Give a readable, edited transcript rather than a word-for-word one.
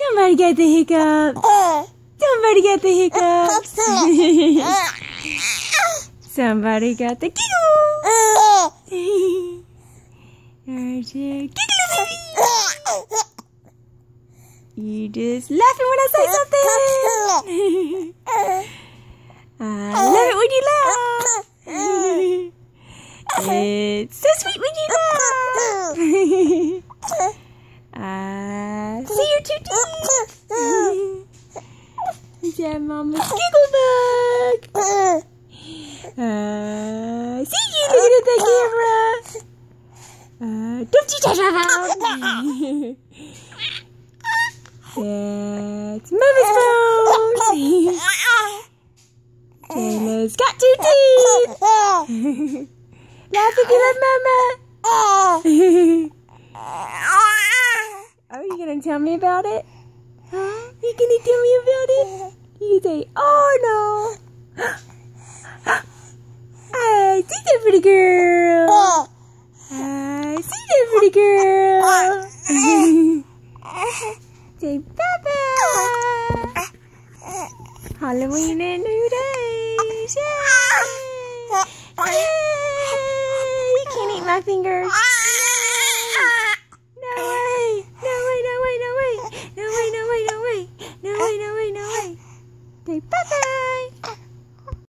Somebody get the hiccups. Somebody get the hiccups. Somebody got the giggles. There's your giggly baby. You just laughing when I say something. I love it when you laugh. It's so sweet when you laugh. I see your two teeth. Is that Mama's giggle bug? See you looking at the camera. Don't you touch my phone. That's Mama's phone. Taylor's got two teeth. Laugh if you love Mama. Are you gonna tell me about it? Huh? You gonna tell me about it? You can say, oh no. I see that pretty girl. I see that pretty girl. Say bye-bye. Halloween and New Days. Yay! Yay! You can't eat my fingers.